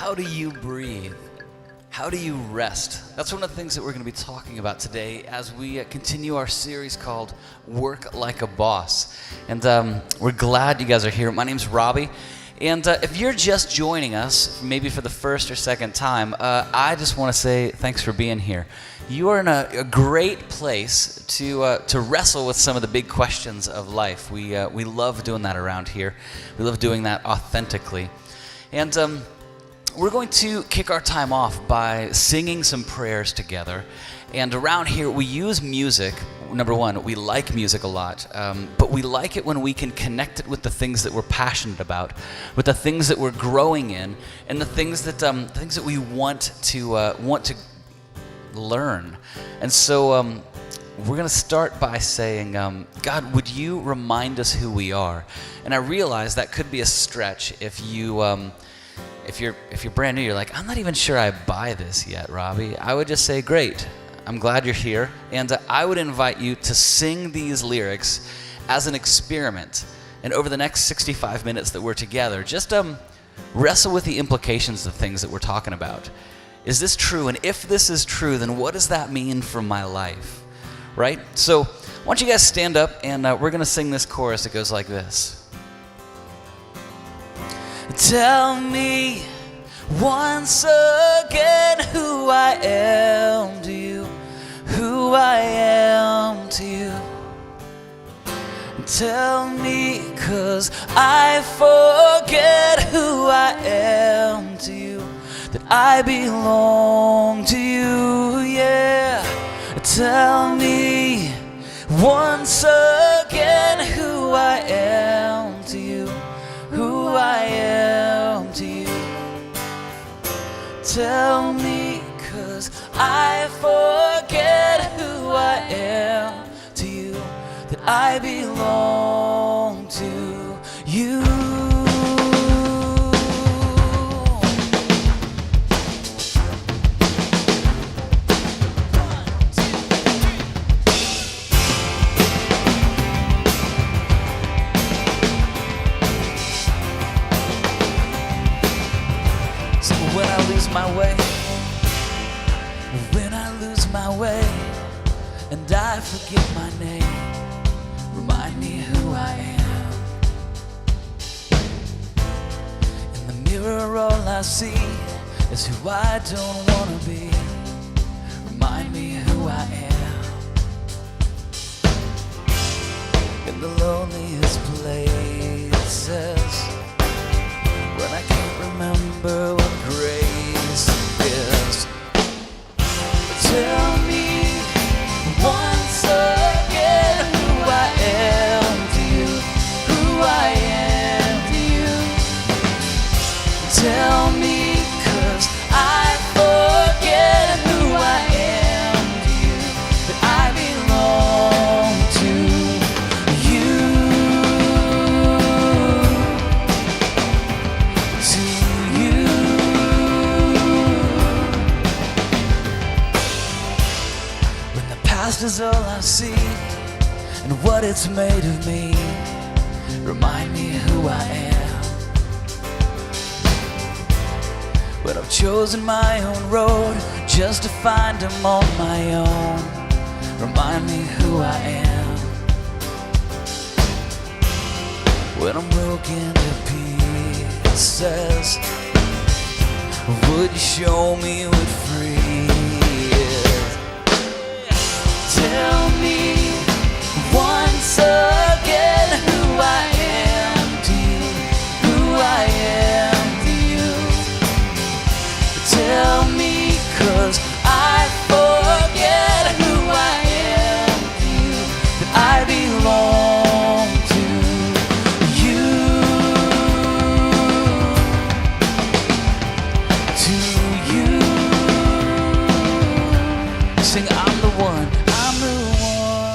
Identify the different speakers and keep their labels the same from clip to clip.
Speaker 1: How do you breathe? How do you rest? That's one of the things that we're going to be talking about today as we continue our series called Work Like a Boss. And we're glad you guys are here. My name's Robbie. And if you're just joining us, maybe for the first or second time, I just want to say thanks for being here. You are in a great place to wrestle with some of the big questions of life. We love doing that around here. We love doing that authentically. And we're going to kick our time off by singing some prayers together. And around here, we use music. Number one, we like music a lot, but we like it when we can connect it with the things that we're passionate about, with the things that we're growing in, and the things that we want to learn. And so we're going to start by saying, God, would you remind us who we are? And I realize that could be a stretch if you're brand new. You're like, I'm not even sure I buy this yet, Robbie. I would just say, great. I'm glad you're here, and I would invite you to sing these lyrics as an experiment. And over the next 65 minutes that we're together, just wrestle with the implications of things that we're talking about. Is this true? And if this is true, then what does that mean for my life? Right? So why don't you guys stand up, and we're going to sing this chorus. It goes like this. Tell me once again who I am to you, who I am to you. Tell me, 'cause I forget who I am to you, that I belong to you, yeah. Tell me once again who I am to you, who I am to you. Tell me, 'cause I forget who I am to you, that I belong to you. When I lose my way, and I forget my name, remind me who I am. In the mirror all I see is who I don't want to be. Remind me who I am. In the loneliest places, when I can't remember what grace is. Tell me once again who I am to you, who I am to you. Tell me, 'cause I forget who I am to you, that I belong to you. To you. When the past is all I see and what it's made of me, remind me who I am. When I've chosen my own road just to find him on my own, remind me who I am. When I'm broken to pieces, would you show me what free is? Tell me once again who I am to you, who I am to you. Tell me, 'cause I forget who I am to you, that I belong to you. To you. Sing, I'm the one, I'm the one.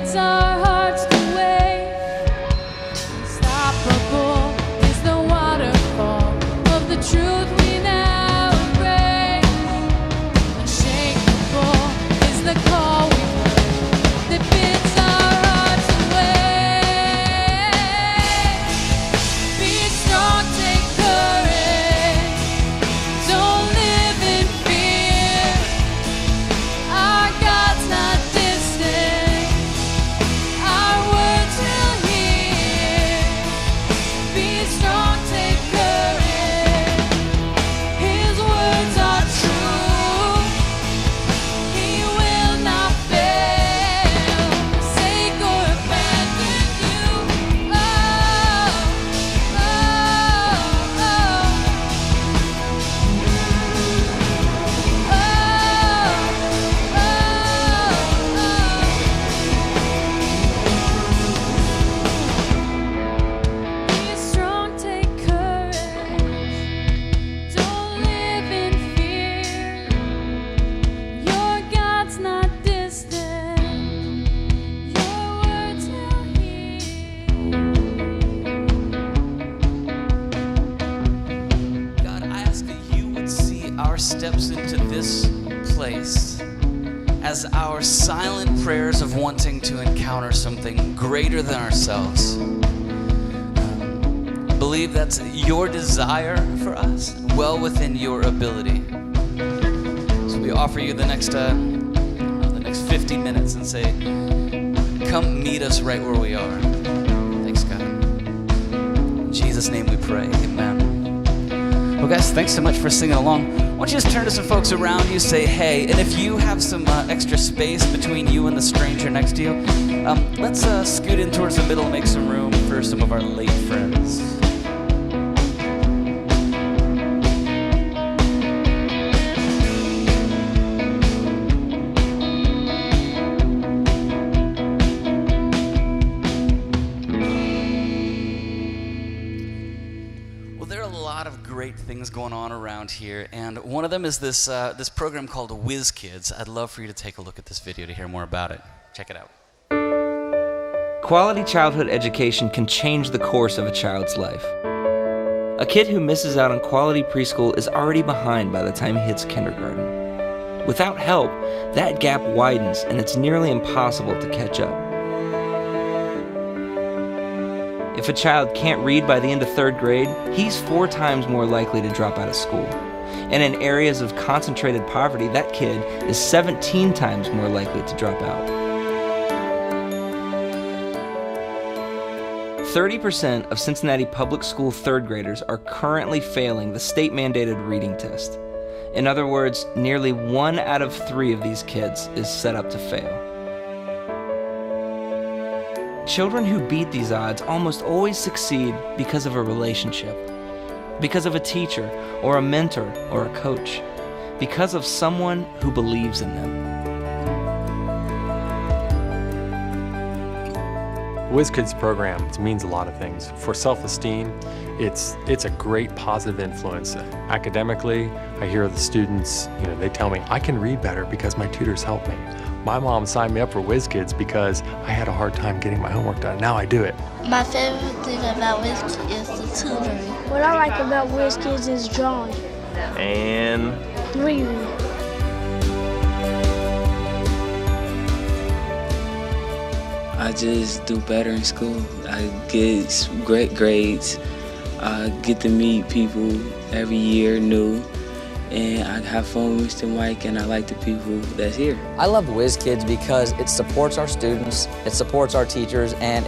Speaker 2: bids our hearts to wait. Unstoppable is the waterfall of the truth we now embrace. Unshakable is the call we heard that bids our hearts away. Be strong, take courage. Don't live in fear. Our God's not distant. Our words will hear. Be strong, take courage. His words are true. He will not fail, forsake or abandon you. Oh, oh, Be strong, take courage. Don't live in fear. Your God's not distant. Your words he'll hear.
Speaker 1: God, I ask that you would see our steps into this place as our silent prayers of wanting to encounter something greater than ourselves. Believe that's your desire for us, well within your ability. So we offer you the next 50 minutes and say, come meet us right where we are. Thanks, God. In Jesus' name we pray, amen. Well, guys, thanks so much for singing along. Why don't you just turn to some folks around you, say hey, and if you have some extra space between you and the stranger next to you, let's scoot in towards the middle and make some room for some of our late friends. Well, there are a lot of great things going on around here, and one of them is this program called Whiz Kids. I'd love for you to take a look at this video to hear more about it. Check it out.
Speaker 3: Quality childhood education can change the course of a child's life. A kid who misses out on quality preschool is already behind by the time he hits kindergarten. Without help, that gap widens and it's nearly impossible to catch up. If a child can't read by the end of third grade, he's 4 times more likely to drop out of school. And in areas of concentrated poverty, that kid is 17 times more likely to drop out. 30% of Cincinnati public school third graders are currently failing the state-mandated reading test. In other words, nearly 1 out of 3 of these kids is set up to fail. Children who beat these odds almost always succeed because of a relationship, because of a teacher or a mentor or a coach, because of someone who believes in them.
Speaker 4: Whiz Kids program means a lot of things. For self-esteem, it's a great positive influence. Academically, I hear the students, they tell me, I can read better because my tutors help me. My mom signed me up for Whiz Kids because I had a hard time getting my homework done. Now I do it.
Speaker 5: My favorite thing about Whiz Kids is the tutoring.
Speaker 6: What I like about Whiz Kids is drawing.
Speaker 3: And
Speaker 6: Reading.
Speaker 7: I just do better in school. I get great grades. I get to meet people every year new. And I have fun with Mr. Mike, and I like the people that's here.
Speaker 8: I love Whiz Kids because it supports our students, it supports our teachers, and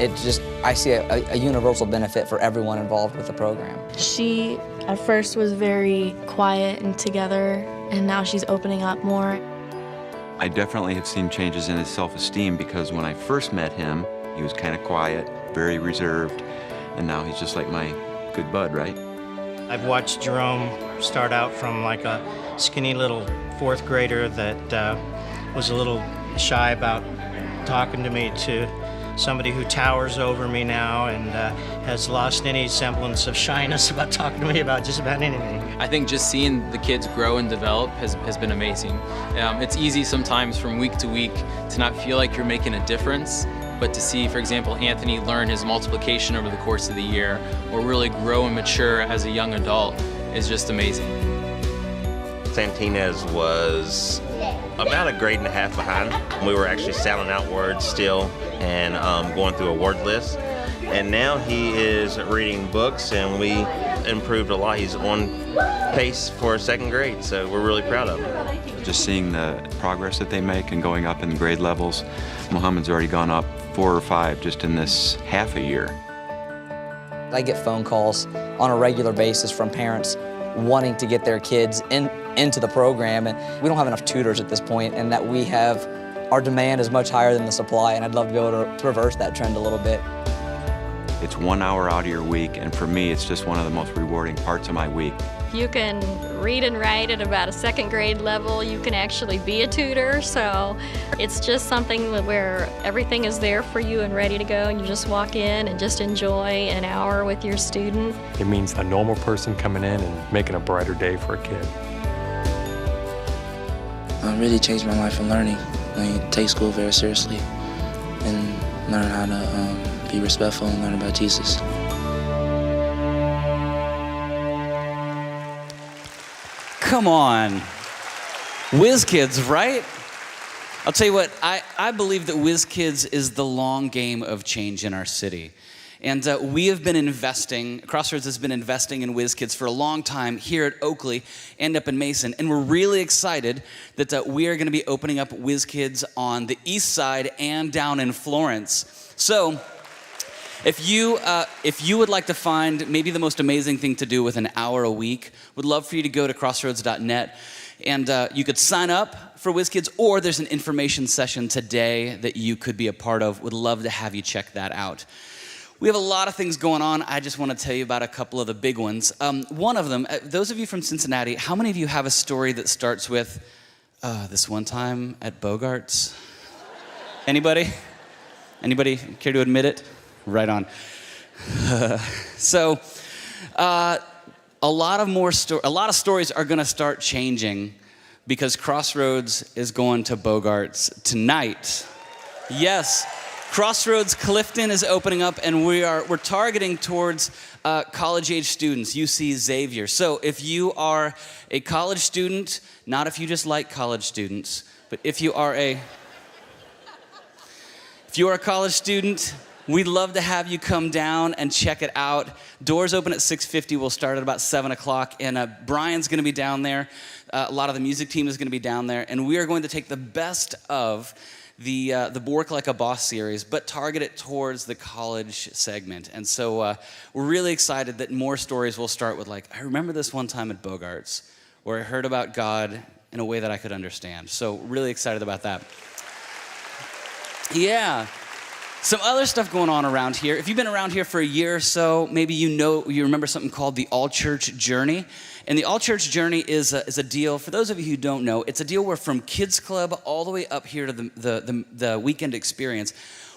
Speaker 8: I see a universal benefit for everyone involved with the program.
Speaker 9: She at first was very quiet and together, and now she's opening up more.
Speaker 10: I definitely have seen changes in his self-esteem because when I first met him, he was kind of quiet, very reserved, and now he's just like my good bud, right?
Speaker 11: I've watched Jerome start out from like a skinny little 4th grader that was a little shy about talking to me to somebody who towers over me now and has lost any semblance of shyness about talking to me about just about anything.
Speaker 12: I think just seeing the kids grow and develop has been amazing. It's easy sometimes from week to week to not feel like you're making a difference, but to see, for example, Anthony learn his multiplication over the course of the year, or really grow and mature as a young adult, is just amazing.
Speaker 13: Santinez was about a grade and a half behind. We were actually sounding out words still and going through a word list. And now he is reading books, and we improved a lot. He's on pace for second grade, so we're really proud of him.
Speaker 10: Just seeing the progress that they make and going up in grade levels. Muhammad's already gone up 4 or 5 just in this half a year.
Speaker 8: I get phone calls on a regular basis from parents wanting to get their kids into the program, and we don't have enough tutors at this point, and that we have, our demand is much higher than the supply, and I'd love to be able to reverse that trend a little bit.
Speaker 10: It's 1 hour out of your week, and for me, it's just one of the most rewarding parts of my week.
Speaker 14: You can read and write at about a second grade level. You can actually be a tutor, so it's just something where everything is there for you and ready to go, and you just walk in and just enjoy an hour with your student.
Speaker 4: It means a normal person coming in and making a brighter day for a kid.
Speaker 7: It really changed my life in learning. I take school very seriously and learn how to be respectful and learn about Jesus.
Speaker 1: Come on. Whiz Kids, right? I'll tell you what, I believe that Whiz Kids is the long game of change in our city. And we have been investing, Crossroads has been investing in Whiz Kids for a long time here at Oakley and up in Mason. And we're really excited that we are going to be opening up Whiz Kids on the east side and down in Florence. So if you would like to find maybe the most amazing thing to do with an hour a week, would love for you to go to crossroads.net, and you could sign up for Whiz Kids, or there's an information session today that you could be a part of. Would love to have you check that out. We have a lot of things going on. I just want to tell you about a couple of the big ones. One of them, those of you from Cincinnati, how many of you have a story that starts with, this one time at Bogart's? Anybody? Anybody care to admit it? Right on. So, a lot of stories are going to start changing because Crossroads is going to Bogart's tonight. Yes, Crossroads Clifton is opening up, and we're targeting towards college-age students, UC Xavier. So, if you are a college student, not if you just like college students, but if you are a college student, we'd love to have you come down and check it out. Doors open at 6:50. We'll start at about 7 o'clock. And Brian's going to be down there. A lot of the music team is going to be down there. And we are going to take the best of the Work Like a Boss series, but target it towards the college segment. And so we're really excited that more stories will start with, like, I remember this one time at Bogart's where I heard about God in a way that I could understand. So really excited about that. Yeah. Some other stuff going on around here. If you've been around here for a year or so, maybe you remember something called the All-Church Journey. And the All-Church Journey is a deal, for those of you who don't know, it's a deal where from Kids Club all the way up here to the weekend experience,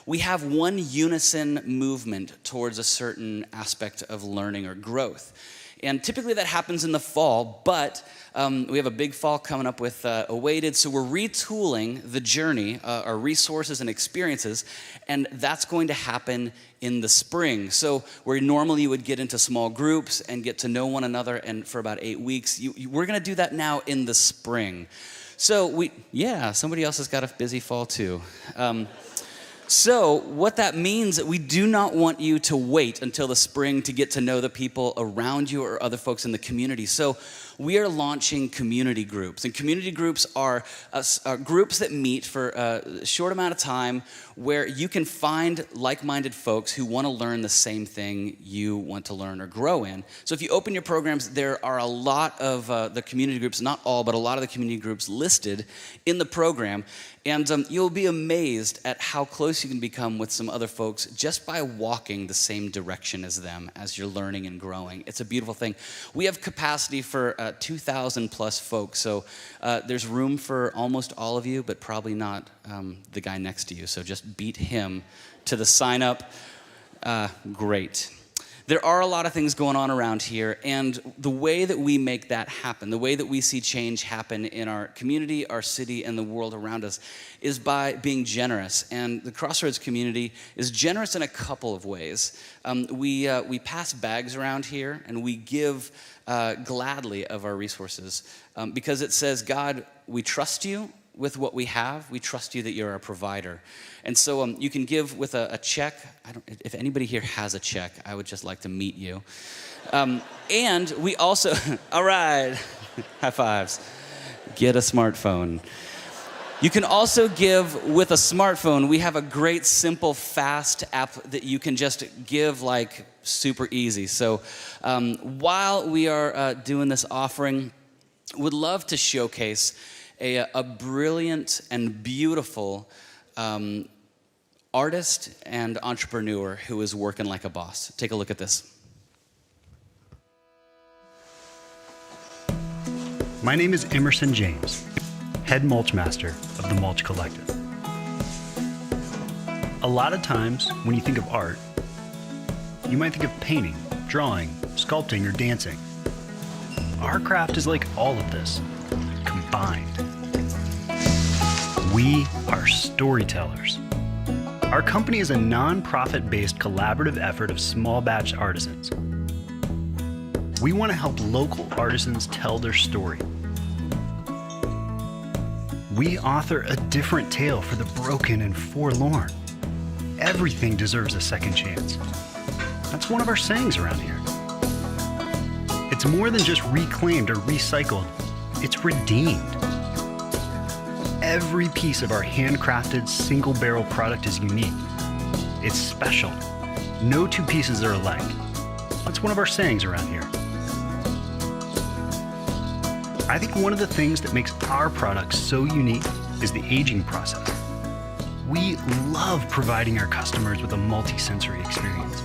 Speaker 1: we have one unison movement towards a certain aspect of learning or growth. And typically that happens in the fall, but we have a big fall coming up with Awaited, so we're retooling the journey, our resources and experiences, and that's going to happen in the spring. So where normally you would get into small groups and get to know one another, and for about 8 weeks, we're going to do that now in the spring. So somebody else has got a busy fall too. So what that means, we do not want you to wait until the spring to get to know the people around you or other folks in the community. So we are launching community groups. And community groups are groups that meet for a short amount of time where you can find like-minded folks who want to learn the same thing you want to learn or grow in. So if you open your programs, there are a lot of the community groups, not all, but a lot of the community groups listed in the program. And you'll be amazed at how close you can become with some other folks just by walking the same direction as them as you're learning and growing. It's a beautiful thing. We have capacity for 2,000 plus folks, so there's room for almost all of you, but probably not the guy next to you. So just beat him to the sign up. Great. there are a lot of things going on around here, and the way that we make that happen, the way that we see change happen in our community, our city, and the world around us is by being generous. And the Crossroads community is generous in a couple of ways. We pass bags around here, and we give gladly of our resources because it says, God, we trust you with what we have. We trust you that you're our provider. And so you can give with a check. If anybody here has a check, I would just like to meet you. And we also, all right, high fives. Get a smartphone. You can also give with a smartphone. We have a great, simple, fast app that you can just give like super easy. So while we are doing this offering, would love to showcase a brilliant and beautiful artist and entrepreneur who is working like a boss. Take a look at this.
Speaker 15: My name is Emerson James, head mulch master of the Mulch Collective. A lot of times when you think of art, you might think of painting, drawing, sculpting, or dancing. Our craft is like all of this, combined. We are storytellers. Our company is a non-profit-based collaborative effort of small batch artisans. We want to help local artisans tell their story. We author a different tale for the broken and forlorn. Everything deserves a second chance. That's one of our sayings around here. It's more than just reclaimed or recycled, it's redeemed. Every piece of our handcrafted single-barrel product is unique. It's special. No two pieces are alike. That's one of our sayings around here. I think one of the things that makes our products so unique is the aging process. We love providing our customers with a multi-sensory experience.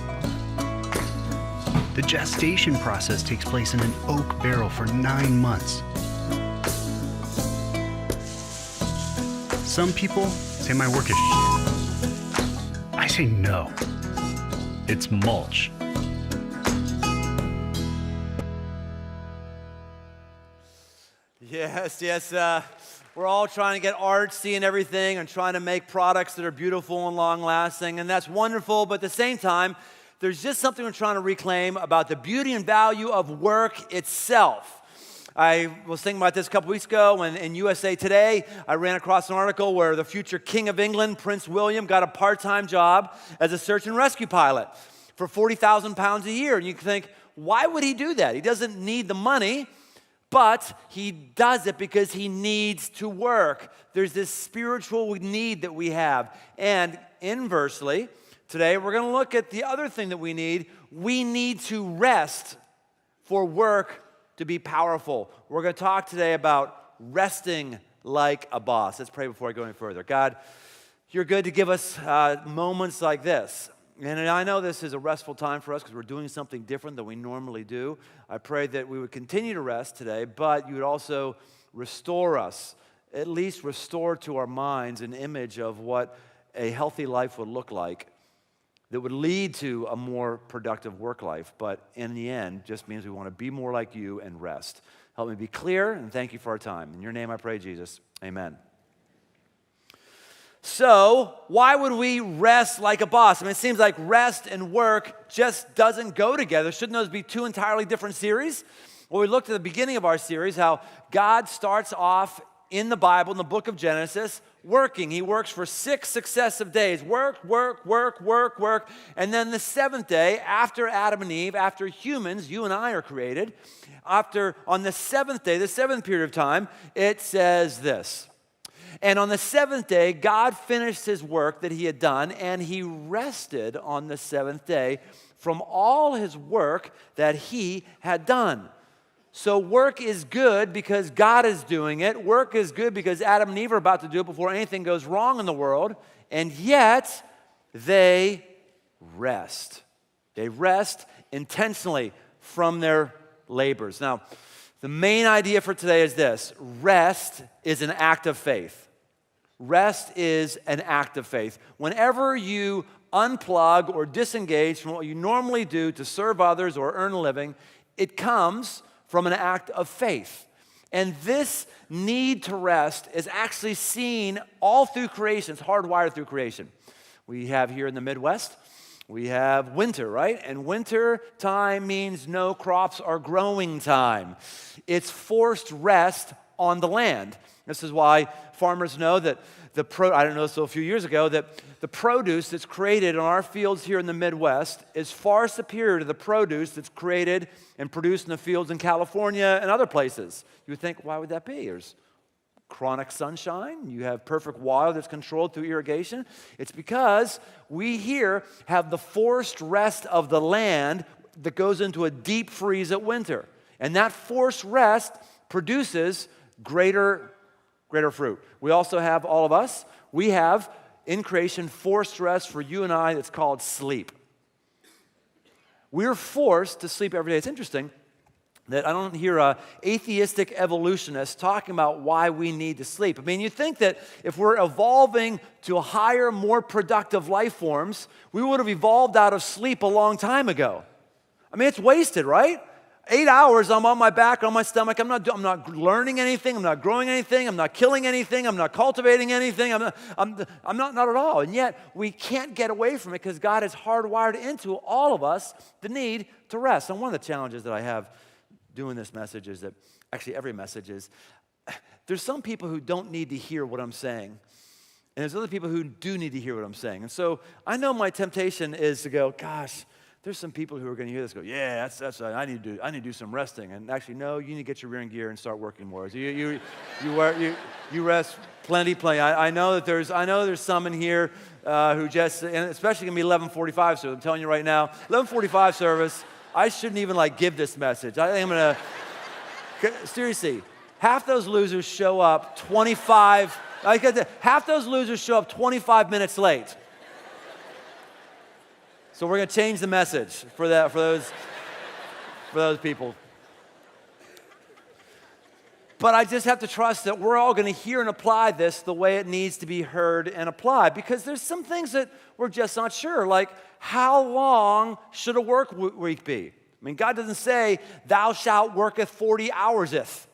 Speaker 15: The gestation process takes place in an oak barrel for 9 months. Some people say my work is shit. I say no. It's mulch.
Speaker 16: Yes. We're all trying to get artsy and everything and trying to make products that are beautiful and long-lasting, and that's wonderful, but at the same time, there's just something we're trying to reclaim about the beauty and value of work itself. I was thinking about this a couple weeks ago when in USA Today, I ran across an article where the future King of England, Prince William, got a part-time job as a search and rescue pilot for 40,000 pounds a year. And you can think, why would he do that? He doesn't need the money, but he does it because he needs to work. There's this spiritual need that we have. And inversely, today we're going to look at the other thing that we need. We need to rest for work to be powerful. We're going to talk today about resting like a boss. Let's pray before I go any further. God, you're good to give us moments like this. And I know this is a restful time for us because we're doing something different than we normally do. I pray that we would continue to rest today, but you would also restore us, at least restore to our minds an image of what a healthy life would look like that would lead to a more productive work life, but in the end, just means we want to be more like you and rest. Help me be clear, and thank you for our time. In your name I pray, Jesus. Amen. So, why would we rest like a boss? I mean, it seems like rest and work just doesn't go together. Shouldn't those be two entirely different series? Well, we looked at the beginning of our series how God starts off in the Bible, in the book of Genesis, working. He works for 6 successive days. Work. And then the 7th day, after Adam and Eve, after humans, you and I are created, on the 7th day, the 7th period of time, it says this. And on the 7th day, God finished his work that he had done, and he rested on the 7th day from all his work that he had done. So work is good because God is doing it. Work is good because Adam and Eve are about to do it before anything goes wrong in the world. And yet, they rest. They rest intentionally from their labors. Now, the main idea for today is this. Rest is an act of faith. Rest is an act of faith. Whenever you unplug or disengage from what you normally do to serve others or earn a living, it comes from an act of faith. And this need to rest is actually seen all through creation. It's hardwired through creation. We have here in the Midwest, we have winter, right? And winter time means no crops are growing time. It's forced rest on the land. This is why farmers know that I don't know, so a few years ago, that the produce that's created on our fields here in the Midwest is far superior to the produce that's created and produced in the fields in California and other places. You would think, why would that be? There's chronic sunshine. You have perfect water that's controlled through irrigation. It's because we here have the forced rest of the land that goes into a deep freeze at winter. And that forced rest produces greater fruit. We also have, all of us, we have in creation forced rest for you and I that's called sleep. We're forced to sleep every day. It's interesting that I don't hear atheistic evolutionists talking about why we need to sleep. I mean, you think that if we're evolving to higher, more productive life forms, we would have evolved out of sleep a long time ago. I mean, it's wasted, right? 8 hours, I'm on my back, on my stomach. I'm not learning anything. I'm not growing anything. I'm not killing anything. I'm not cultivating anything. I'm not at all. And yet, we can't get away from it because God has hardwired into all of us the need to rest. And one of the challenges that I have doing this message is that, actually every message is, there's some people who don't need to hear what I'm saying. And there's other people who do need to hear what I'm saying. And so I know my temptation is to go, gosh, there's some people who are going to hear this go, yeah, that's I need to do some resting. And actually, no, you need to get your rear gear and start working more. So you rest plenty. I know there's some in here who just, and especially going to be 11:45 service. I'm telling you right now, 11:45 service. I shouldn't even give this message. I think I'm going to, seriously, half those losers show up 25 minutes late. So we're going to change the message for those people. But I just have to trust that we're all going to hear and apply this the way it needs to be heard and applied, because there's some things that we're just not sure, like how long should a work week be? I mean, God doesn't say, thou shalt worketh 40 hourseth.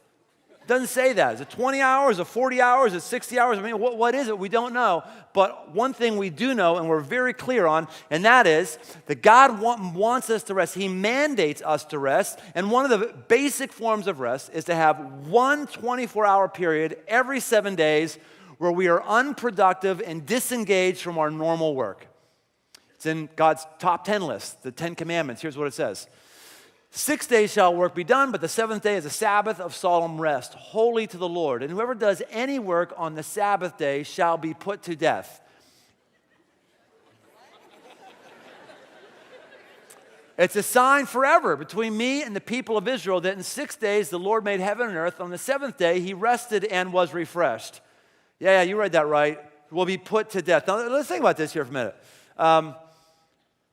Speaker 16: It doesn't say that. Is it 20 hours, is it 40 hours, is it 60 hours? I mean, what is it? We don't know. But one thing we do know, and we're very clear on, and that is that God wants us to rest. He mandates us to rest. And one of the basic forms of rest is to have one 24-hour period every 7 days where we are unproductive and disengaged from our normal work. It's in God's top 10 list, the 10 Commandments. Here's what it says. 6 days shall work be done, but the seventh day is a Sabbath of solemn rest, holy to the Lord. And whoever does any work on the Sabbath day shall be put to death. It's a sign forever between me and the people of Israel that in 6 days the Lord made heaven and earth. On the seventh day he rested and was refreshed. Yeah, you read that right. Will be put to death. Now let's think about this here for a minute.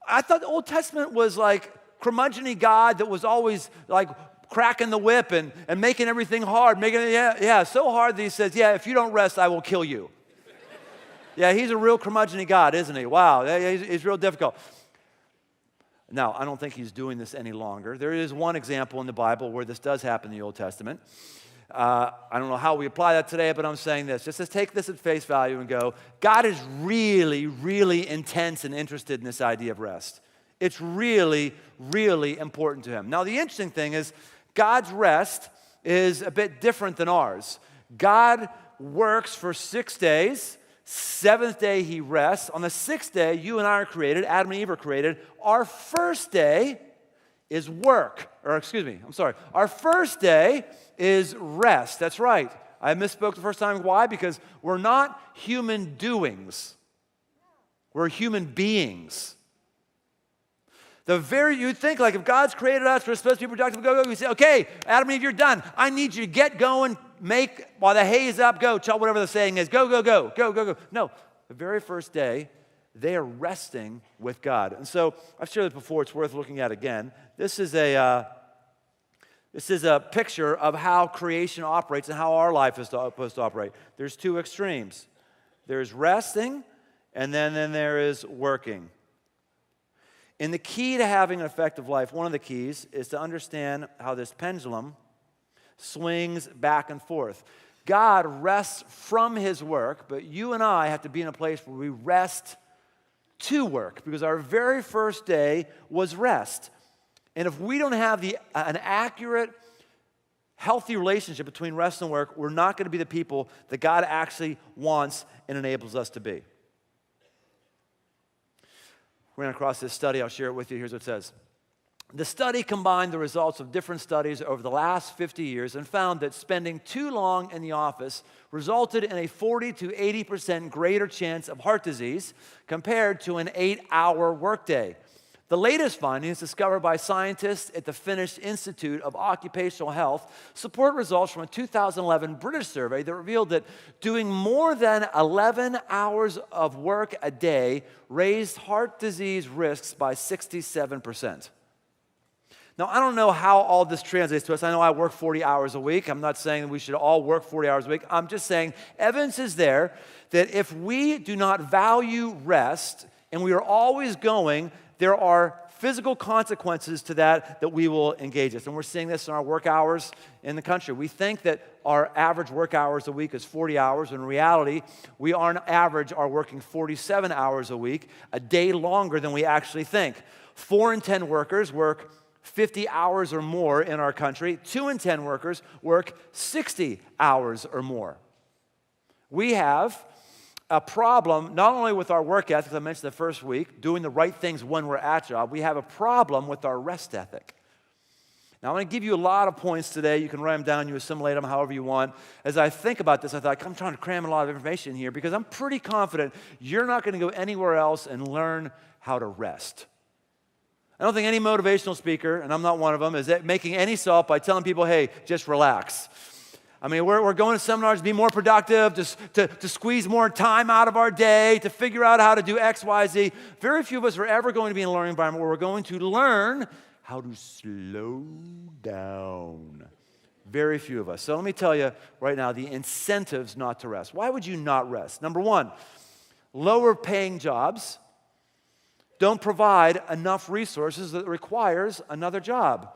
Speaker 16: I thought the Old Testament was like curmudgeon-y God that was always like cracking the whip and making everything hard, so hard that he says, if you don't rest, I will kill you. He's a real curmudgeon-y God, isn't he? Wow, he's real difficult. Now, I don't think he's doing this any longer. There is one example in the Bible where this does happen in the Old Testament. I don't know how we apply that today, but I'm saying this. Just take this at face value and go, God is really, really intense and interested in this idea of rest. It's really, really important to him. Now, the interesting thing is God's rest is a bit different than ours. God works for 6 days. Seventh day he rests. On the sixth day, you and I are created. Adam and Eve are created. Our first day is work. Our first day is rest. That's right. I misspoke the first time. Why? Because we're not human doings. We're human beings. You'd think like if God's created us, we're supposed to be productive, go. We say, okay, Adam and Eve, you're done. I need you to get going, while the hay is up, go, whatever the saying is, go. No, the very first day, they are resting with God. And so I've shared this before. It's worth looking at again. This is a picture of how creation operates and how our life is supposed to operate. There's two extremes. There's resting, and then there is working. And the key to having an effective life, one of the keys, is to understand how this pendulum swings back and forth. God rests from his work, but you and I have to be in a place where we rest to work, because our very first day was rest. And if we don't have an accurate, healthy relationship between rest and work, we're not going to be the people that God actually wants and enables us to be. We ran across this study. I'll share it with you. Here's what it says. The study combined the results of different studies over the last 50 years and found that spending too long in the office resulted in a 40 to 80% greater chance of heart disease compared to an 8-hour workday. The latest findings discovered by scientists at the Finnish Institute of Occupational Health support results from a 2011 British survey that revealed that doing more than 11 hours of work a day raised heart disease risks by 67%. Now, I don't know how all this translates to us. I know I work 40 hours a week. I'm not saying that we should all work 40 hours a week. I'm just saying evidence is there that if we do not value rest and we are always going, there are physical consequences to that we will engage us. And we're seeing this in our work hours in the country. We think that our average work hours a week is 40 hours. In reality, we on average are working 47 hours a week, a day longer than we actually think. 4 in 10 workers work 50 hours or more in our country. 2 in 10 workers work 60 hours or more. We have a problem not only with our work ethic, as I mentioned the first week, doing the right things when we're at job. We have a problem with our rest ethic. Now, I'm going to give you a lot of points today. You can write them down, you assimilate them however you want. As I think about this, I thought, I'm trying to cram a lot of information here because I'm pretty confident you're not going to go anywhere else and learn how to rest. I don't think any motivational speaker, and I'm not one of them, is making any salt by telling people, hey, just relax. I mean, we're going to seminars to be more productive, to squeeze more time out of our day, to figure out how to do X, Y, Z. Very few of us are ever going to be in a learning environment where we're going to learn how to slow down. Very few of us. So let me tell you right now the incentives not to rest. Why would you not rest? Number one, lower paying jobs don't provide enough resources that requires another job.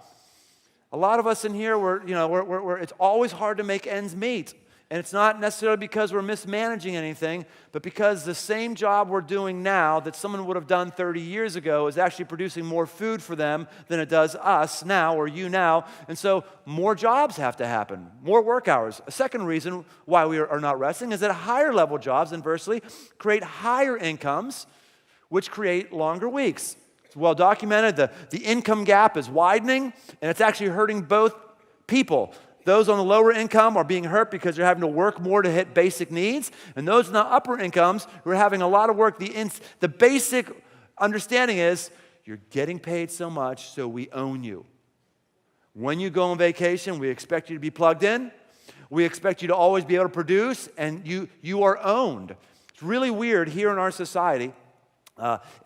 Speaker 16: A lot of us in here, it's always hard to make ends meet. And it's not necessarily because we're mismanaging anything, but because the same job we're doing now that someone would have done 30 years ago is actually producing more food for them than it does us now or you now. And so more jobs have to happen, more work hours. A second reason why we are not resting is that higher level jobs, inversely, create higher incomes, which create longer weeks. It's well documented. The income gap is widening, and it's actually hurting both people. Those on the lower income are being hurt because they're having to work more to hit basic needs, and those in the upper incomes who are having a lot of work, the basic understanding is you're getting paid so much, so we own you. When you go on vacation, we expect you to be plugged in. We expect you to always be able to produce, and you are owned. It's really weird here in our society.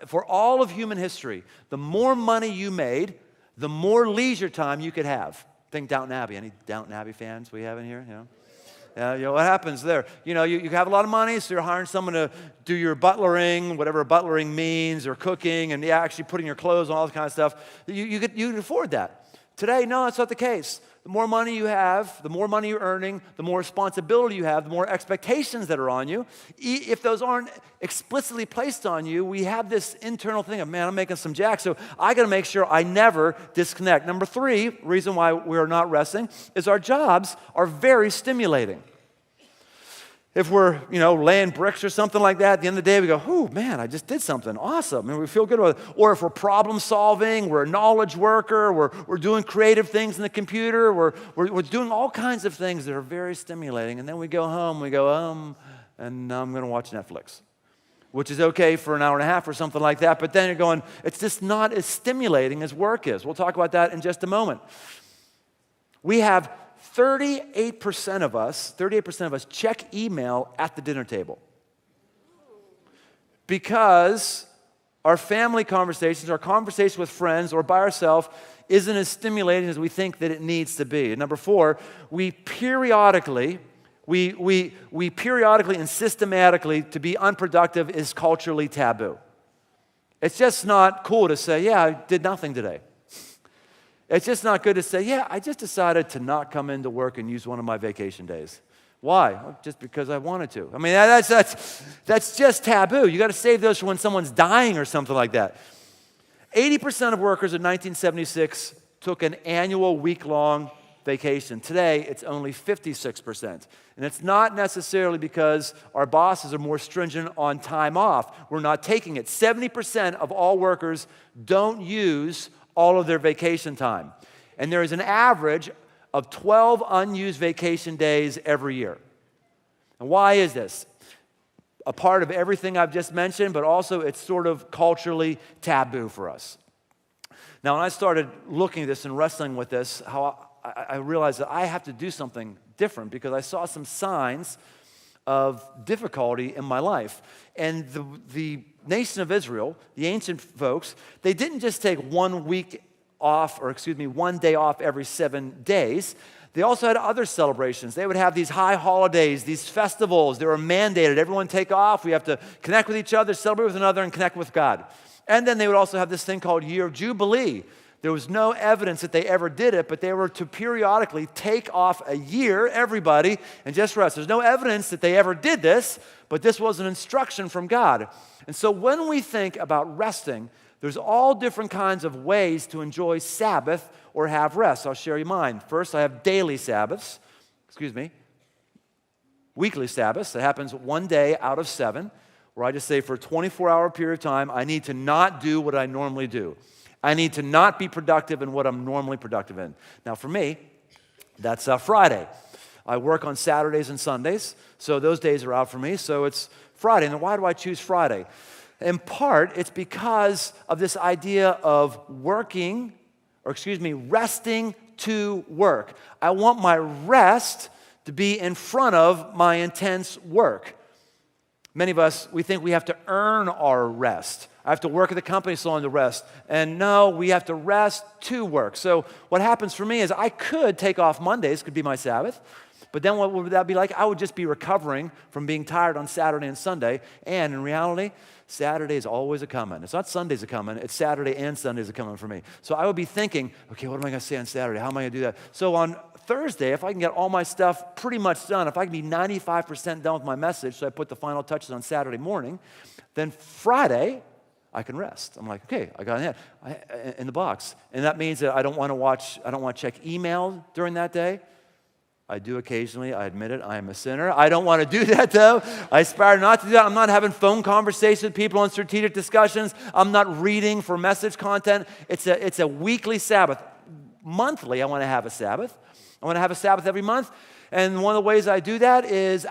Speaker 16: For all of human history, the more money you made, the more leisure time you could have. Think Downton Abbey. Any Downton Abbey fans we have in here? What happens there? You have a lot of money, so you're hiring someone to do your butlering, whatever butlering means, or cooking, and actually putting your clothes on, all that kind of stuff. You can afford that. Today, no, that's not the case. The more money you have, the more money you're earning, the more responsibility you have, the more expectations that are on you. If those aren't explicitly placed on you, we have this internal thing of, man, I'm making some jack, so I got to make sure I never disconnect. Number 3, reason why we're not resting, is our jobs are very stimulating. If we're, laying bricks or something like that, at the end of the day, we go, oh, man, I just did something awesome, and we feel good about it. Or if we're problem solving, we're a knowledge worker, we're doing creative things in the computer, we're doing all kinds of things that are very stimulating, and then we go home, and now I'm going to watch Netflix, which is okay for an hour and a half or something like that, but then you're going, it's just not as stimulating as work is. We'll talk about that in just a moment. We have 38% of us check email at the dinner table because our family conversations, our conversation with friends or by ourselves isn't as stimulating as we think that it needs to be. And number 4, we periodically We periodically and systematically to be unproductive is culturally taboo. It's just not cool to say, yeah, I did nothing today. It's just not good to say, yeah, I just decided to not come into work and use one of my vacation days. Why? Well, just because I wanted to. I mean, that's just taboo. You got to save those for when someone's dying or something like that. 80% of workers in 1976 took an annual week-long vacation. Today, it's only 56%. And it's not necessarily because our bosses are more stringent on time off. We're not taking it. 70% of all workers don't use all of their vacation time. And there is an average of 12 unused vacation days every year. And why is this? A part of everything I've just mentioned, but also it's sort of culturally taboo for us. Now, when I started looking at this and wrestling with this, how I realized that I have to do something different because I saw some signs of difficulty in my life. And the nation of Israel, the ancient folks, they didn't just take 1 week off, or 1 day off every 7 days. They also had other celebrations. They would have these high holidays, these festivals. They were mandated. Everyone take off. We have to connect with each other, celebrate with another, and connect with God. And then they would also have this thing called Year of Jubilee. There was no evidence that they ever did it, but they were to periodically take off a year, everybody, and just rest. There's no evidence that they ever did this, but this was an instruction from God. And so when we think about resting, there's all different kinds of ways to enjoy Sabbath or have rest. I'll share you mine. First, I have daily Sabbaths, weekly Sabbaths. That happens 1 day out of 7, where I just say for a 24-hour period of time, I need to not do what I normally do. I need to not be productive in what I'm normally productive in. Now, for me, that's Friday. I work on Saturdays and Sundays, so those days are out for me, so it's Friday. And why do I choose Friday? In part, it's because of this idea of resting to work. I want my rest to be in front of my intense work. Many of us, we think we have to earn our rest. I have to work at the company so long to rest. And no, we have to rest to work. So what happens for me is I could take off Mondays, could be my Sabbath, but then what would that be like? I would just be recovering from being tired on Saturday and Sunday. And in reality, Saturday is always a-coming. It's not Sundays a-coming, it's Saturday and Sundays a-coming for me. So I would be thinking, okay, what am I going to say on Saturday? How am I going to do that? So on Thursday, if I can get all my stuff pretty much done, if I can be 95% done with my message, so I put the final touches on Saturday morning, then Friday, I can rest. I'm like, okay, I got it in the box. And that means that I don't want to check email during that day. I do occasionally, I admit it, I am a sinner. I don't want to do that though. I aspire not to do that. I'm not having phone conversations with people on strategic discussions. I'm not reading for message content. It's a weekly Sabbath. Monthly, I want to have a Sabbath. I want to have a Sabbath every month. And one of the ways I do that is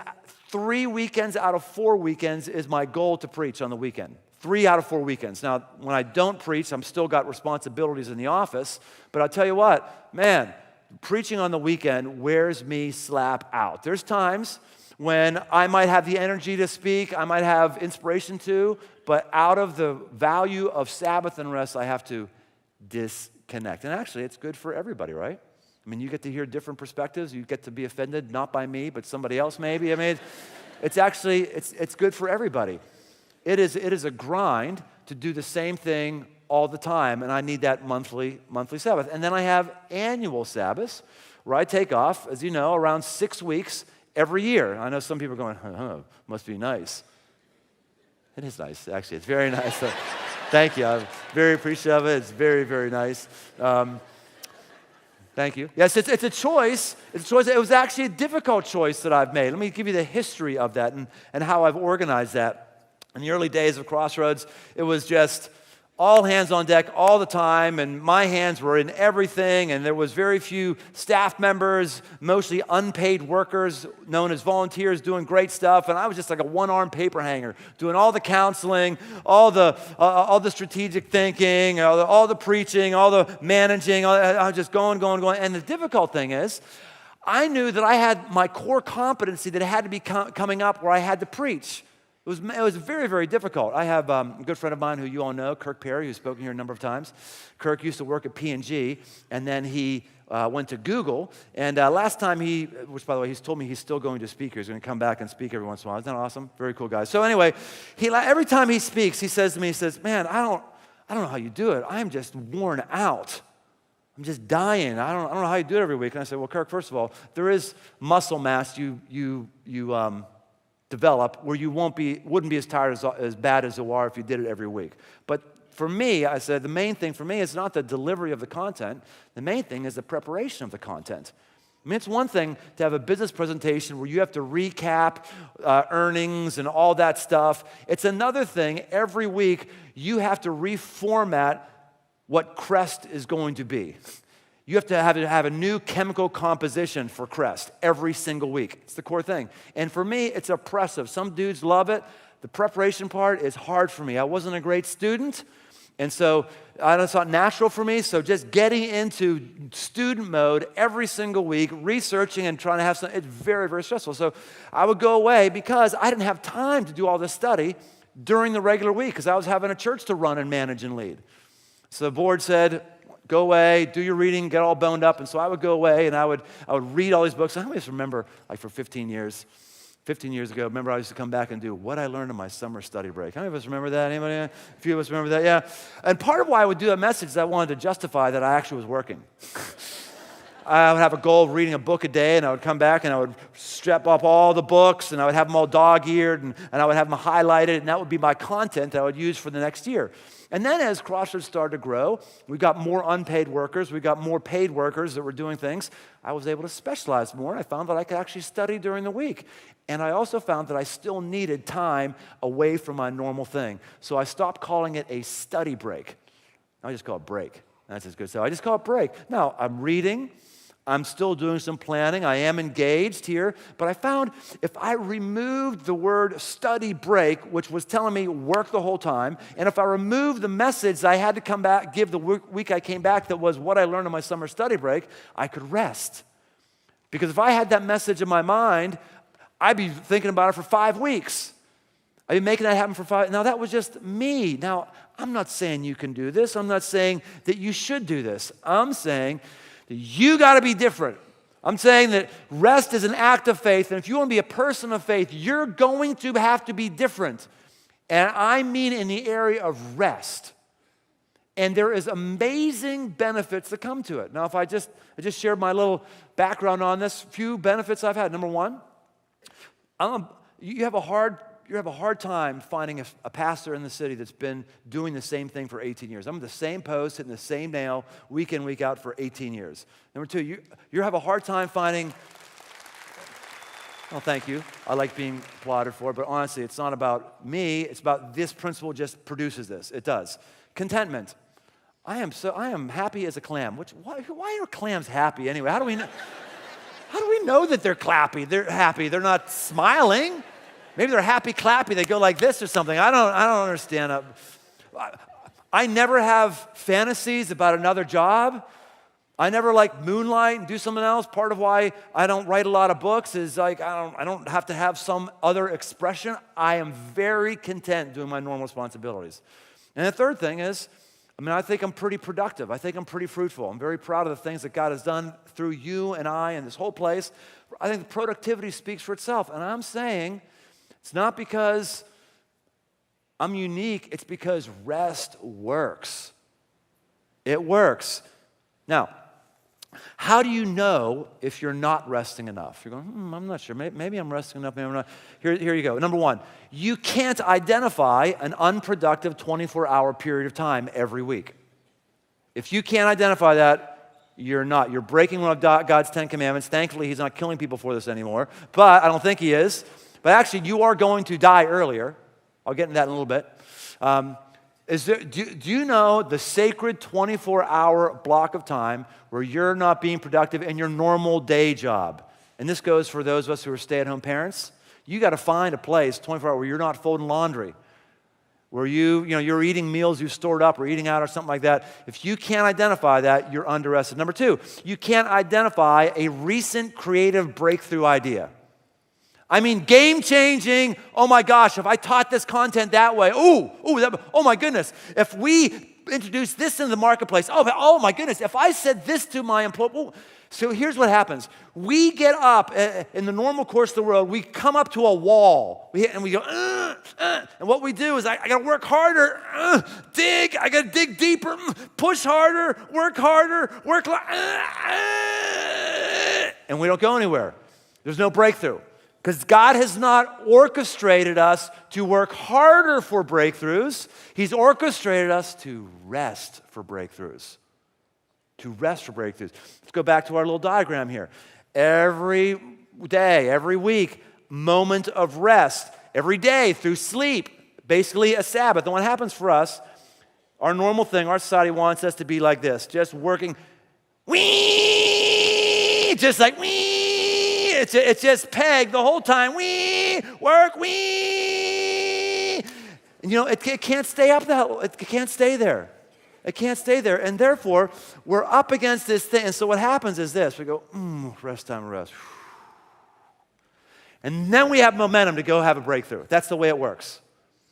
Speaker 16: 3 weekends out of 4 weekends is my goal to preach on the weekend. 3 out of 4 weekends. Now, when I don't preach, I'm still got responsibilities in the office. But I'll tell you what, man, preaching on the weekend wears me slap out. There's times when I might have the energy to speak, I might have inspiration to, but out of the value of Sabbath and rest, I have to disconnect. And actually, it's good for everybody, right? I mean, you get to hear different perspectives. You get to be offended, not by me, but somebody else maybe. I mean, it's actually, it's good for everybody. It is a grind to do the same thing all the time, and I need that monthly Sabbath. And then I have annual Sabbaths, where I take off, as you know, around 6 weeks every year. I know some people are going, must be nice. It is nice, actually. It's very nice. So, thank you. I'm very appreciative of it. It's very, very nice. Thank you. Yes, it's a choice. It's a choice. It was actually a difficult choice that I've made. Let me give you the history of that and how I've organized that. In the early days of Crossroads, it was just all hands on deck all the time, and my hands were in everything, and there was very few staff members, mostly unpaid workers known as volunteers doing great stuff, and I was just like a one-armed paper hanger doing all the counseling, all the strategic thinking, all the preaching, all the managing. I was just going. And the difficult thing is, I knew that I had my core competency that had to be coming up where I had to preach. It was very, very difficult. I have a good friend of mine who you all know, Kirk Perry, who's spoken here a number of times. Kirk used to work at P&G, and then he went to Google. And last time which by the way, he's told me he's still going to speak. He's going to come back and speak every once in a while. Isn't that awesome? Very cool guy. So anyway, every time he speaks, he says to me, man, I don't know how you do it. I'm just worn out. I'm just dying. I don't know how you do it every week. And I said, well, Kirk, first of all, there is muscle mass you develop where you wouldn't be as tired as bad as you are if you did it every week. But for me, I said, the main thing for me is not the delivery of the content. The main thing is the preparation of the content. I mean, it's one thing to have a business presentation where you have to recap earnings and all that stuff. It's another thing every week you have to reformat what Crest is going to be. You have to have a new chemical composition for Crest every single week. It's the core thing. And for me, it's oppressive. Some dudes love it. The preparation part is hard for me. I wasn't a great student, and so it's not natural for me. So just getting into student mode every single week, researching and trying to have something, it's very, very stressful. So I would go away because I didn't have time to do all this study during the regular week because I was having a church to run and manage and lead. So the board said, go away, do your reading, get all boned up. And so I would go away and I would read all these books. And I always remember, like for 15 years ago, remember I used to come back and do what I learned in my summer study break. How many of us remember that? Anybody? A few of us remember that? Yeah. And part of why I would do that message is I wanted to justify that I actually was working. I would have a goal of reading a book a day, and I would come back and I would strap up all the books, and I would have them all dog-eared, and I would have them highlighted, and that would be my content that I would use for the next year. And then as Crossroads started to grow, we got more unpaid workers, we got more paid workers that were doing things. I was able to specialize more, and I found that I could actually study during the week. And I also found that I still needed time away from my normal thing. So I stopped calling it a study break. I just call it break. That's as good. So I just call it break. Now, I'm reading. I'm still doing some planning. I am engaged here. But I found if I removed the word study break, which was telling me work the whole time, and if I removed the message I had to come back, give the week I came back that was what I learned in my summer study break, I could rest. Because if I had that message in my mind, I'd be thinking about it for 5 weeks. I'd be making that happen for 5. Now, that was just me. Now, I'm not saying you can do this. I'm not saying that you should do this. I'm saying that you got to be different. I'm saying that rest is an act of faith, and if you want to be a person of faith, you're going to have to be different. And I mean in the area of rest. And there is amazing benefits that come to it. Now, if I just shared my little background on this, few benefits I've had. Number one, you have a hard time finding a pastor in the city that's been doing the same thing for 18 years. I'm at the same post, hitting the same nail, week in, week out for 18 years. Number two, you have a hard time finding, well, thank you. I like being applauded for, but honestly, it's not about me. It's about this principle just produces this. It does. Contentment. I am happy as a clam. Why are clams happy anyway? How do we know that they're clappy? They're happy. They're not smiling. Maybe they're happy clappy. They go like this or something. I don't understand. I never have fantasies about another job. I never like moonlight and do something else. Part of why I don't write a lot of books is like I don't have to have some other expression. I am very content doing my normal responsibilities. And the third thing is, I think I'm pretty productive. I think I'm pretty fruitful. I'm very proud of the things that God has done through you and I and this whole place. I think the productivity speaks for itself. And I'm saying it's not because I'm unique. It's because rest works. It works. Now, how do you know if you're not resting enough? You're going, I'm not sure. Maybe I'm resting enough, maybe I'm not. Here you go. Number one, you can't identify an unproductive 24-hour period of time every week. If you can't identify that, you're not. You're breaking one of God's 10 commandments. Thankfully, he's not killing people for this anymore, but I don't think he is. But actually, you are going to die earlier. I'll get into that in a little bit. Do you know the sacred 24-hour block of time where you're not being productive in your normal day job? And this goes for those of us who are stay-at-home parents. You got to find a place 24 hours where you're not folding laundry, where you're eating meals you stored up or eating out or something like that. If you can't identify that, you're underrested. Number two, you can't identify a recent creative breakthrough idea. I mean, game-changing. Oh my gosh, if I taught this content that way, oh my goodness. If we introduce this into the marketplace, oh my goodness, if I said this to my employee. So here's what happens. We get up, in the normal course of the world, we come up to a wall, and we go, and what we do is I gotta work harder, dig, I gotta dig deeper, push harder, work and we don't go anywhere. There's no breakthrough. Because God has not orchestrated us to work harder for breakthroughs. He's orchestrated us to rest for breakthroughs. To rest for breakthroughs. Let's go back to our little diagram here. Every day, every week, moment of rest. Every day through sleep, basically a Sabbath. And what happens for us, our normal thing, our society wants us to be like this, just working, just like it's just pegged the whole time. Work. And it can't stay up it can't stay there. It can't stay there. And therefore, we're up against this thing. And so what happens is this. We go, rest time, rest. And then we have momentum to go have a breakthrough. That's the way it works.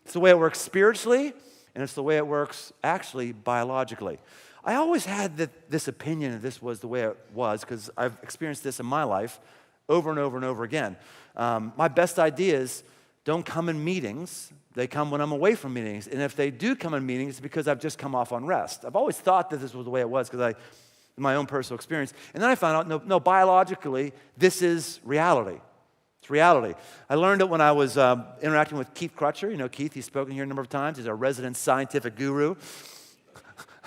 Speaker 16: It's the way it works spiritually, and it's the way it works actually biologically. I always had this opinion that this was the way it was because I've experienced this in my life over and over and over again. My best ideas don't come in meetings. They come when I'm away from meetings. And if they do come in meetings, it's because I've just come off on rest. I've always thought that this was the way it was because in my own personal experience. And then I found out, no, biologically, this is reality. It's reality. I learned it when I was interacting with Keith Crutcher. You know Keith, he's spoken here a number of times. He's our resident scientific guru.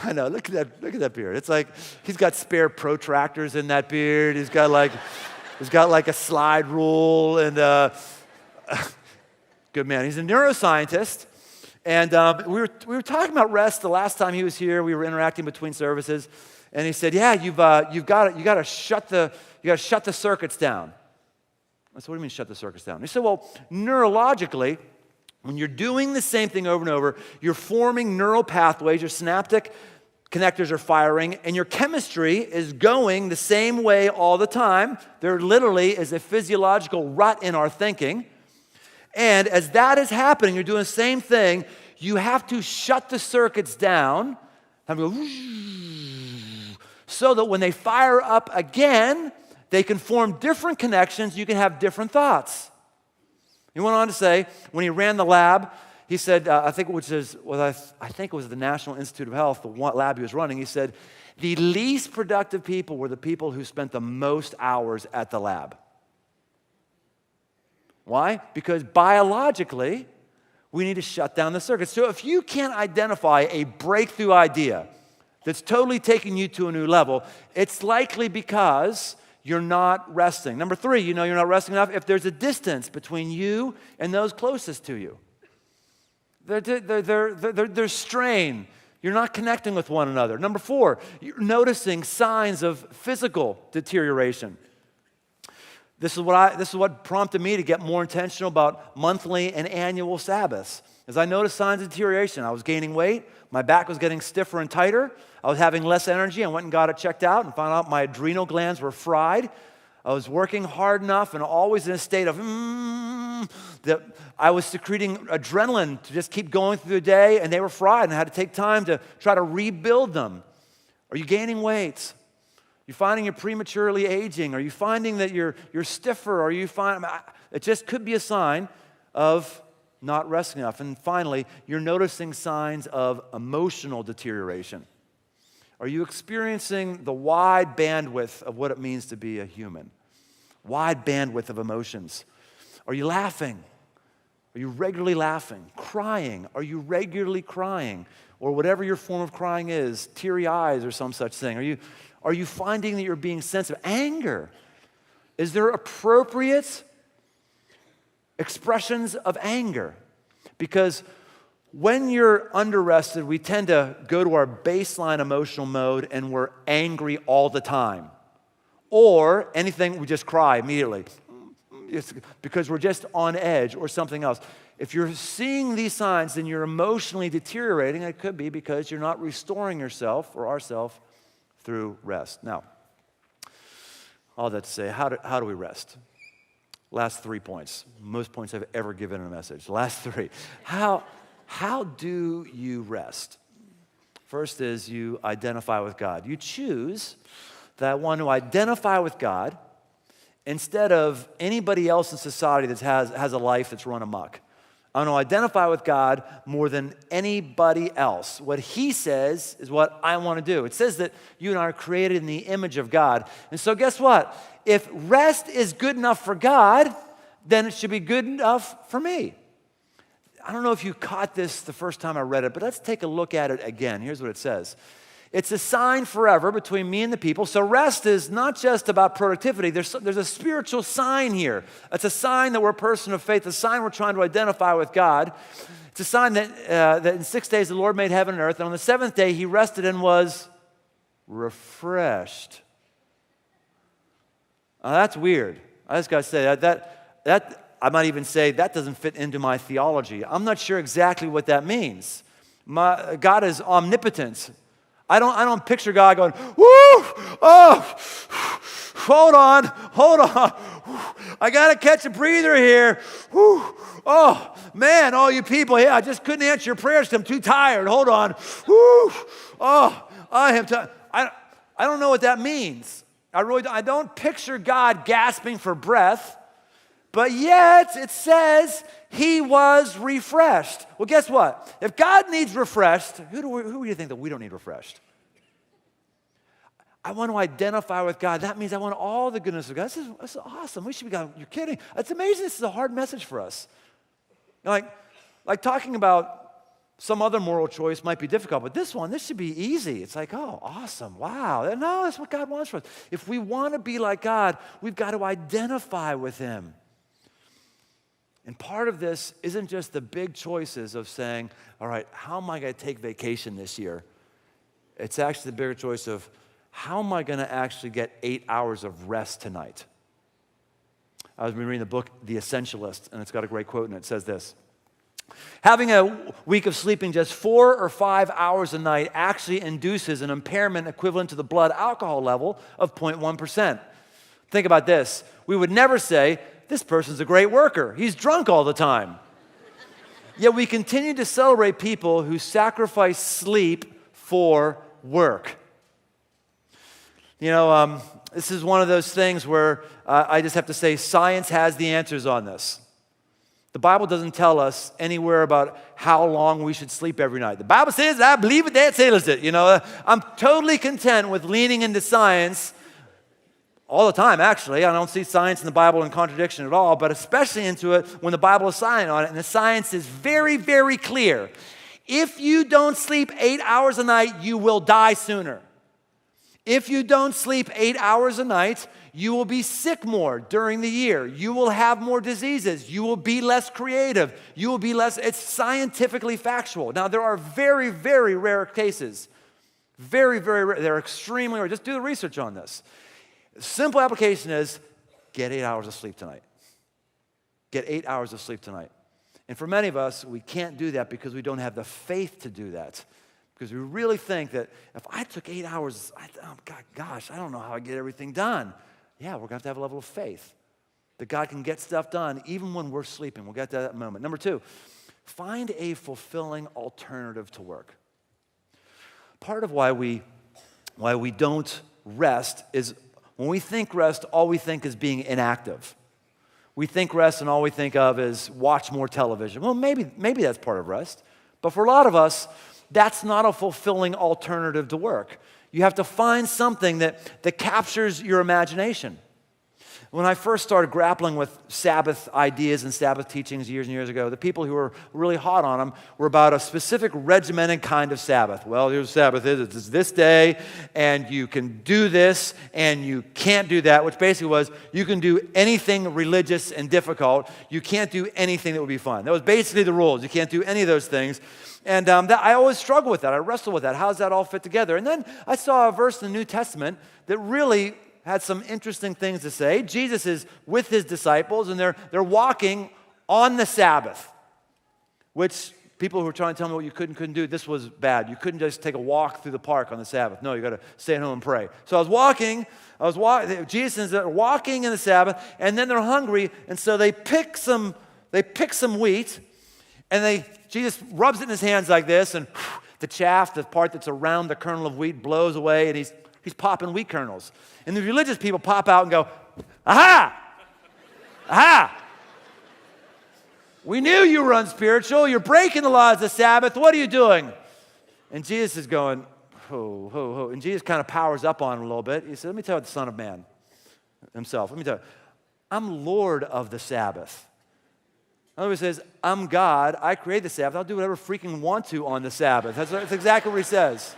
Speaker 16: I know, look at that beard. It's like he's got spare protractors in that beard. He's got like a slide rule and good man. He's a neuroscientist, and we were talking about rest the last time he was here. We were interacting between services, and he said, "Yeah, you got to shut the circuits down." I said, "What do you mean shut the circuits down?" He said, "Well, neurologically, when you're doing the same thing over and over, you're forming neural pathways. Your synaptic connectors are firing, and your chemistry is going the same way all the time. There literally is a physiological rut in our thinking." And as that is happening, you're doing the same thing, you have to shut the circuits down, have to go, so that when they fire up again, they can form different connections, you can have different thoughts. He went on to say, when he ran the lab, he said, I think it was the National Institute of Health, the lab he was running, he said, the least productive people were the people who spent the most hours at the lab. Why? Because biologically, we need to shut down the circuits. So if you can't identify a breakthrough idea that's totally taking you to a new level, it's likely because you're not resting. Number 3, you're not resting enough if there's a distance between you and those closest to you. There's strain. You're not connecting with one another. Number 4, you're noticing signs of physical deterioration. This is what prompted me to get more intentional about monthly and annual Sabbaths. As I noticed signs of deterioration, I was gaining weight, my back was getting stiffer and tighter, I was having less energy. I went and got it checked out and found out my adrenal glands were fried. I was working hard enough and always in a state of that I was secreting adrenaline to just keep going through the day, and they were fried, and I had to take time to try to rebuild them. Are you gaining weight? You're finding you're prematurely aging? Are you finding that you're stiffer? It just could be a sign of not resting enough. And finally, you're noticing signs of emotional deterioration. Are you experiencing the wide bandwidth of what it means to be a human? Wide bandwidth of emotions. Are you laughing? Are you regularly laughing? Crying? Are you regularly crying? Or whatever your form of crying is, teary eyes or some such thing. Are you finding that you're being sensitive? Anger. Is there appropriate expressions of anger? Because when you're under-rested, we tend to go to our baseline emotional mode and we're angry all the time. Or anything, we just cry immediately. It's because we're just on edge or something else. If you're seeing these signs, then you're emotionally deteriorating. It could be because you're not restoring yourself or ourself through rest. Now, all that to say, how do we rest? Last 3 points. Most points I've ever given in a message. Last 3. How do you rest? First is you identify with God. You choose that one to identify with God instead of anybody else in society that has a life that's run amok. I want to identify with God more than anybody else. What he says is what I want to do. It says that you and I are created in the image of God. And so guess what? If rest is good enough for God, then it should be good enough for me. I don't know if you caught this the first time I read it, but let's take a look at it again. Here's what it says. It's a sign forever between me and the people. So rest is not just about productivity. There's a spiritual sign here. It's a sign that we're a person of faith, a sign we're trying to identify with God. It's a sign that in 6 days the Lord made heaven and earth, and on the seventh day he rested and was refreshed. That's weird. I just got to say that I might even say that doesn't fit into my theology. I'm not sure exactly what that means. God is omnipotent. I don't picture God going, woo, oh, hold on, I got to catch a breather here. Woo, oh, man, all you people here, I just couldn't answer your prayers because I'm too tired. Hold on. Woo, oh, I am tired. I don't know what that means. I don't picture God gasping for breath, but yet it says he was refreshed. Well, guess what? If God needs refreshed, who do you think that we don't need refreshed? I want to identify with God. That means I want all the goodness of God. This is awesome. We should be going, you're kidding. It's amazing. This is a hard message for us. Like talking about some other moral choice might be difficult, but this should be easy. It's like, oh, awesome, wow. No, that's what God wants for us. If we want to be like God, we've got to identify with him. And part of this isn't just the big choices of saying, all right, how am I going to take vacation this year? It's actually the bigger choice of, how am I going to actually get 8 hours of rest tonight? I was reading the book, The Essentialist, and it's got a great quote in it. It says this: having a week of sleeping just 4 or 5 hours a night actually induces an impairment equivalent to the blood alcohol level of 0.1%. Think about this. We would never say, this person's a great worker. He's drunk all the time. Yet we continue to celebrate people who sacrifice sleep for work. You know, this is one of those things where I just have to say science has the answers on this. The Bible doesn't tell us anywhere about how long we should sleep every night. The Bible says, I believe it, that settles it. You know, I'm totally content with leaning into science all the time, actually. I don't see science in the Bible in contradiction at all, but especially into it when the Bible is silent on it. And the science is very, very clear. If you don't sleep 8 hours a night, you will die sooner. If you don't sleep 8 hours a night, you will be sick more during the year. You will have more diseases. You will be less creative. You will be less, it's scientifically factual. Now, there are very, very rare cases. Very, very rare. They're extremely rare. Just do the research on this. Simple application is get 8 hours of sleep tonight. Get 8 hours of sleep tonight. And for many of us, we can't do that because we don't have the faith to do that. Because we really think that if I took 8 hours, I don't know how I get everything done. Yeah, we're going to have a level of faith that God can get stuff done even when we're sleeping. We'll get to that moment. Number 2, find a fulfilling alternative to work. Part of why we don't rest is when we think rest, all we think is being inactive. We think rest and all we think of is watch more television. Well, maybe that's part of rest. But for a lot of us, that's not a fulfilling alternative to work. You have to find something that captures your imagination. When I first started grappling with Sabbath ideas and Sabbath teachings years and years ago, the people who were really hot on them were about a specific regimented kind of Sabbath. Well, here's what Sabbath is. It's this day, and you can do this, and you can't do that, which basically was you can do anything religious and difficult. You can't do anything that would be fun. That was basically the rules. You can't do any of those things. And I always struggle with that. I wrestle with that. How does that all fit together? And then I saw a verse in the New Testament that really had some interesting things to say. Jesus is with his disciples, and they're walking on the Sabbath, which People who were trying to tell me what you could and couldn't do, this was bad. You couldn't just take a walk through the park on the Sabbath. No, you got to stay at home and pray. So I was walking, Jesus is walking in the Sabbath, and then they're hungry, and so they pick some wheat, and Jesus rubs it in his hands like this, and the chaff, the part that's around the kernel of wheat, blows away, and he's popping wheat kernels. And the religious people pop out and go, aha! Aha! We knew you were unspiritual. You're breaking the laws of the Sabbath. What are you doing? And Jesus is going, ho, ho, ho. And Jesus kind of powers up on him a little bit. He said, let me tell you what the Son of Man himself. Let me tell you, I'm Lord of the Sabbath. In other words, he says, I'm God. I created the Sabbath. I'll do whatever freaking want to on the Sabbath. That's exactly what he says.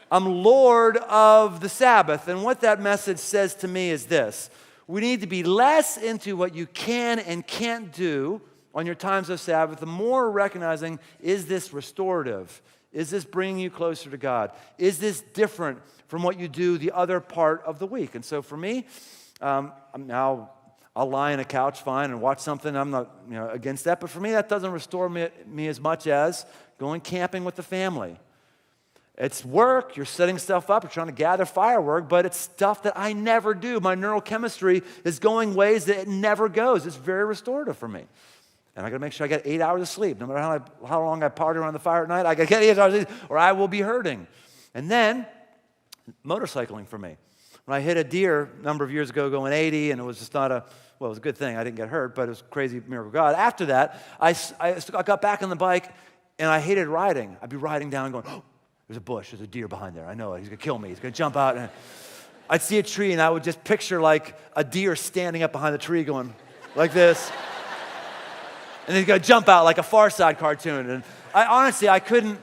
Speaker 16: I'm Lord of the Sabbath. And what that message says to me is this. We need to be less into what you can and can't do on your times of Sabbath, the more recognizing, is this restorative? Is this bringing you closer to God? Is this different from what you do the other part of the week? And so for me, I'll lie on a couch fine and watch something. I'm not against that. But for me, that doesn't restore me as much as going camping with the family. It's work, you're setting stuff up, you're trying to gather firework, but it's stuff that I never do. My neurochemistry is going ways that it never goes. It's very restorative for me. And I gotta make sure I get 8 hours of sleep. No matter how long I party around the fire at night, I gotta get 8 hours of sleep or I will be hurting. And then, motorcycling for me. When I hit a deer a number of years ago going 80, and it was just not it was a good thing. I didn't get hurt, but it was a crazy miracle of God. After that, I got back on the bike, and I hated riding. I'd be riding down and going, oh, there's a bush, there's a deer behind there. I know it. He's going to kill me. He's going to jump out. And I'd see a tree, and I would just picture like a deer standing up behind the tree going like this. And he's going to jump out like a Far Side cartoon. And I couldn't.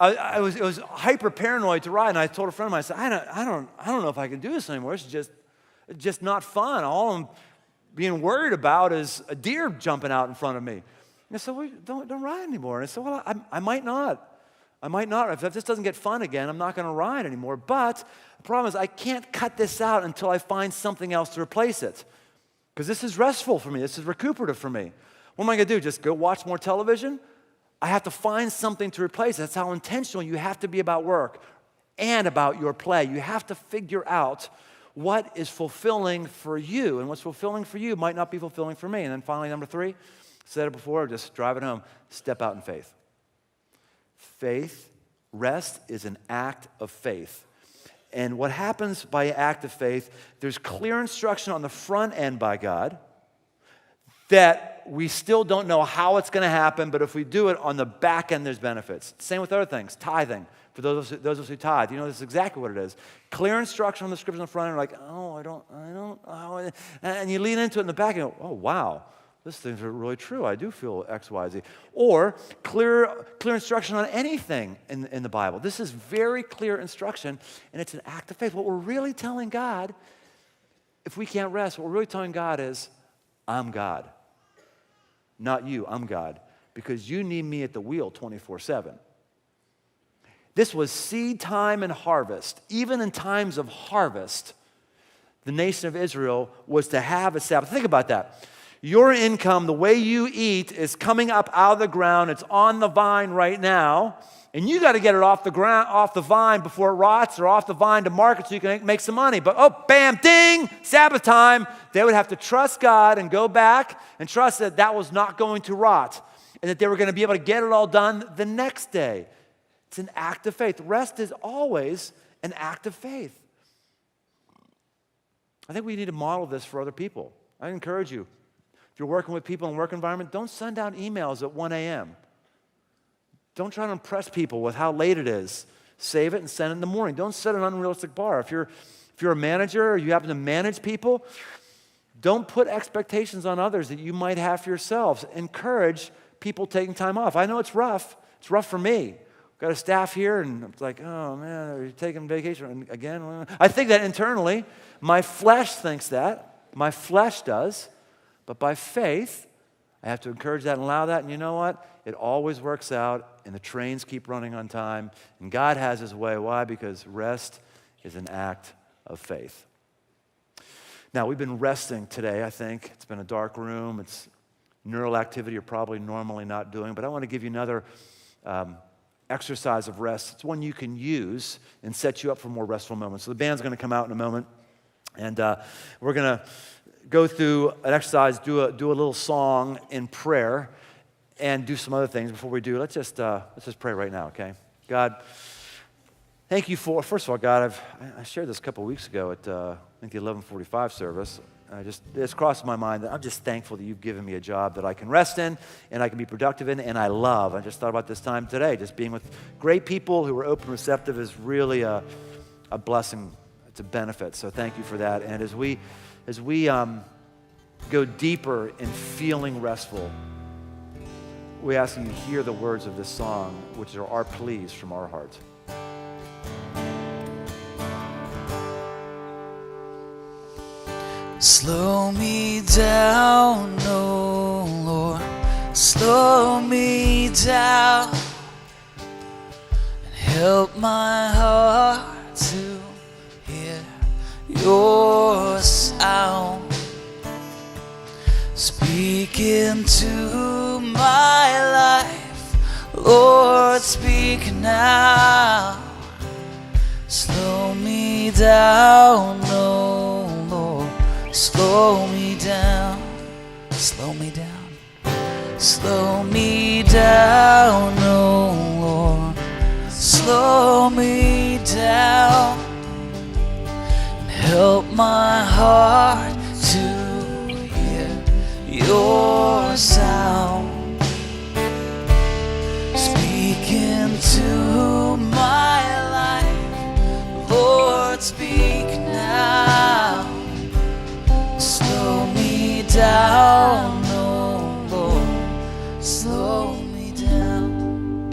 Speaker 16: It was hyper paranoid to ride. And I told a friend of mine, I said, I don't know if I can do this anymore. It's just not fun. All I'm being worried about is a deer jumping out in front of me. And I said, well, don't ride anymore. And I said, well, I might not. I might not. If this doesn't get fun again, I'm not going to ride anymore. But the problem is I can't cut this out until I find something else to replace it. Because this is restful for me. This is recuperative for me. What am I going to do? Just go watch more television? I have to find something to replace it. That's how intentional you have to be about work and about your play. You have to figure out what is fulfilling for you. And what's fulfilling for you might not be fulfilling for me. And then finally, number 3, said it before, just drive it home. Step out in faith. Faith, rest is an act of faith. And what happens by an act of faith, there's clear instruction on the front end by God that we still don't know how it's going to happen, but if we do it on the back end, there's benefits. Same with other things, tithing. For those of us who tithe, you know this is exactly what it is. Clear instruction on the scriptures on the front end, like, I don't, and you lean into it in the back and go, oh, wow. This thing's really true. I do feel X, Y, Z. Or clear instruction on anything in the Bible. This is very clear instruction, and it's an act of faith. What we're really telling God, if we can't rest, what we're really telling God is, I'm God. Not you, I'm God. Because you need me at the wheel 24/7. This was seed time and harvest. Even in times of harvest, the nation of Israel was to have a Sabbath. Think about that. Your income, the way you eat, is coming up out of the ground. It's on the vine right now. And you got to get it off the ground, off the vine before it rots, or off the vine to market so you can make some money. But oh, bam, ding, Sabbath time. They would have to trust God and go back and trust that that was not going to rot and that they were going to be able to get it all done the next day. It's an act of faith. Rest is always an act of faith. I think we need to model this for other people. I encourage you. If you're working with people in a work environment, don't send out emails at 1 a.m. Don't try to impress people with how late it is. Save it and send it in the morning. Don't set an unrealistic bar. If you're a manager or you happen to manage people, don't put expectations on others that you might have for yourselves. Encourage people taking time off. I know it's rough. It's rough for me. Got a staff here, and it's like, oh man, are you taking vacation? And again, I think that internally. My flesh thinks that. My flesh does. But by faith, I have to encourage that and allow that. And you know what? It always works out, and the trains keep running on time. And God has his way. Why? Because rest is an act of faith. Now, we've been resting today, I think. It's been a dark room. It's neural activity you're probably normally not doing. But I want to give you another exercise of rest. It's one you can use and set you up for more restful moments. So the band's going to come out in a moment, and we're going to go through an exercise, do a little song in prayer, and do some other things. Before we do, let's just pray right now, okay? God, thank you for, first of all, God, I shared this a couple weeks ago at I think the 11:45 service. It's crossed my mind that I'm just thankful that you've given me a job that I can rest in and I can be productive in and I love. I just thought about this time today. Just being with great people who are open, receptive is really a blessing. It's a benefit. So thank you for that. And as we go deeper in feeling restful, we ask you to hear the words of this song, which are our pleas from our hearts.
Speaker 1: Slow me down, oh Lord, slow me down, and help my heart to hear your sound. Speak into my life, Lord, speak now. Slow me down, oh Lord, slow me down, slow me down, slow me down, oh Lord, slow me down, and help my heart to hear your sound. Speak into my life, Lord, speak now. Slow me down, oh Lord, slow me down.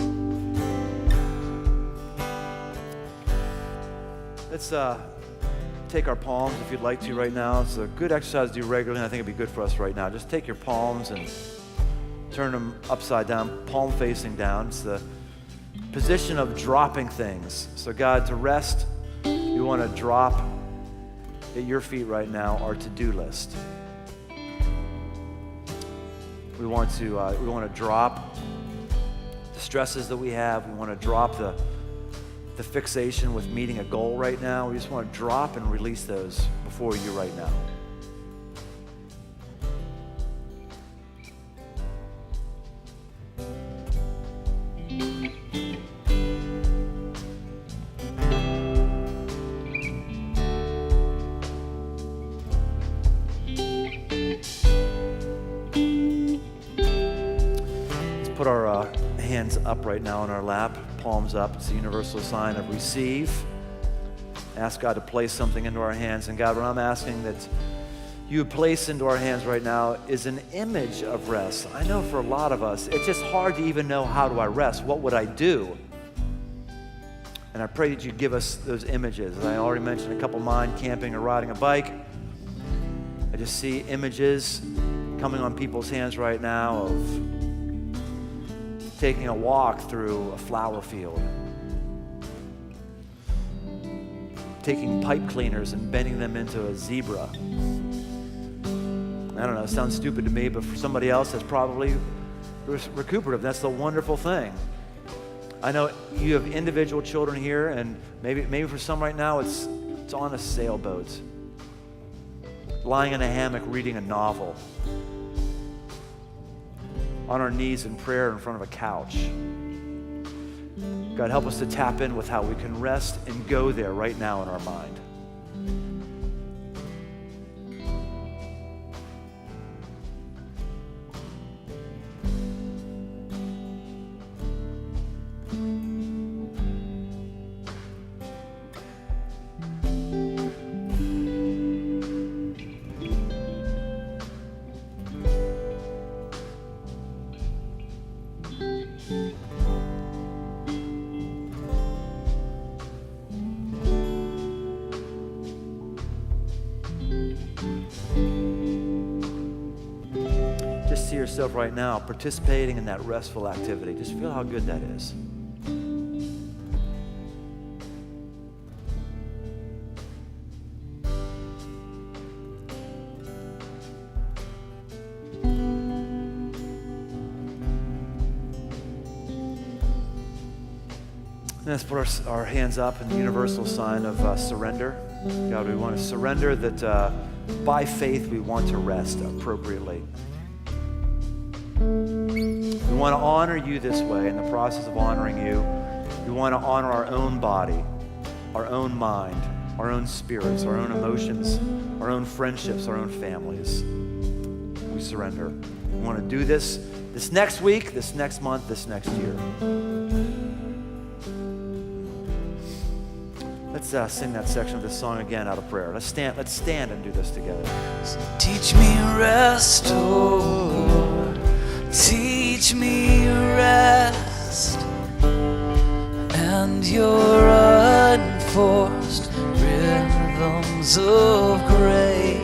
Speaker 16: Let's take our palms if you'd like to right now. It's a good exercise to do regularly, and I think it'd be good for us right now. Just take your palms and turn them upside down, palm facing down. It's the position of dropping things. So God, to rest, we want to drop at your feet right now our to-do list. We want to drop the stresses that we have. We want to drop the fixation with meeting a goal right now. We just want to drop and release those before you right now. Put our hands up right now in our lap, palms up. It's a universal sign of receive. Ask God to place something into our hands. And God, what I'm asking that you place into our hands right now is an image of rest. I know for a lot of us, it's just hard to even know, how do I rest? What would I do? And I pray that you give us those images. I already mentioned a couple of mine, camping or riding a bike. I just see images coming on people's hands right now of taking a walk through a flower field, taking pipe cleaners and bending them into a zebra. I don't know, it sounds stupid to me, but for somebody else, that's probably recuperative. That's the wonderful thing. I know you have individual children here, and maybe for some right now, it's on a sailboat, lying in a hammock reading a novel, on our knees in prayer in front of a couch. God, help us to tap in with how we can rest and go there right now in our mind. Just see yourself right now participating in that restful activity. Just feel how good that is. Let's put our hands up in the universal sign of surrender. God, we want to surrender that by faith we want to rest appropriately. We want to honor you this way. In the process of honoring you, we want to honor our own body, our own mind, our own spirits, our own emotions, our own friendships, our own families. We surrender. We want to do this next week, this next month, this next year. Let's sing that section of this song again out of prayer. Let's stand and do this together.
Speaker 1: Teach me rest, oh Lord. Teach me rest, and your unforced rhythms of grace,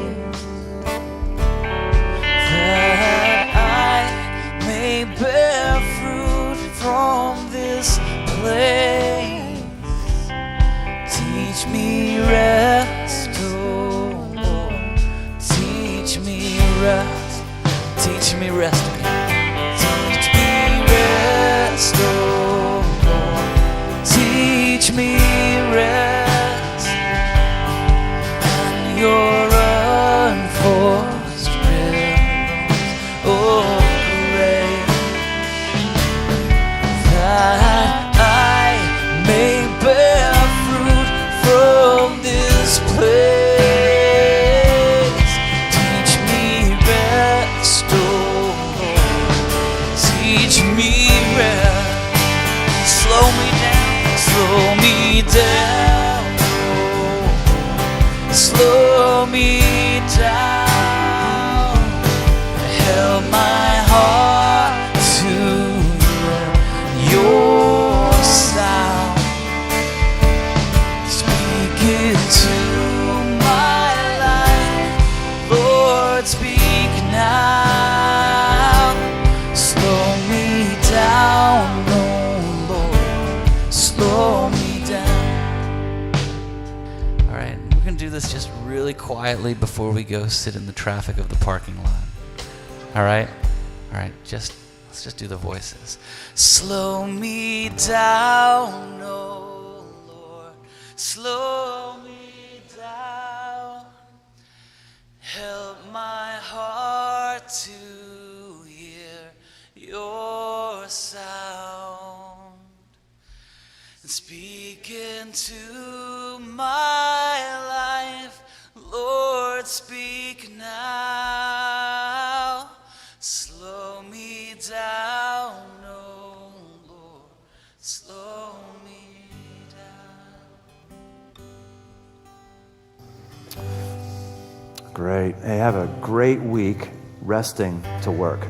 Speaker 1: that I may bear fruit from this place. Teach me rest, oh Lord. Teach me rest. Teach me rest. Teach me rest, oh Lord. Teach me rest, and your unforced rhythms of grace, that I may bear fruit from this place. Teach me rest, oh Lord. Teach me rest. Slow me down, oh. Slow me down. Help my heart to hear your sound. Speak into my life, Lord, speak now. Slow me down, oh Lord, slow me down. All right, we're gonna do this just really quietly before we go sit in the traffic of the parking lot. All right, let's just do the voices. Slow me down, oh Lord, slow me down. Help my heart to hear your sound. And speak into my life, Lord, speak now. Slow me down, oh Lord, slow me down.
Speaker 16: Great. Hey, have a great week resting to work.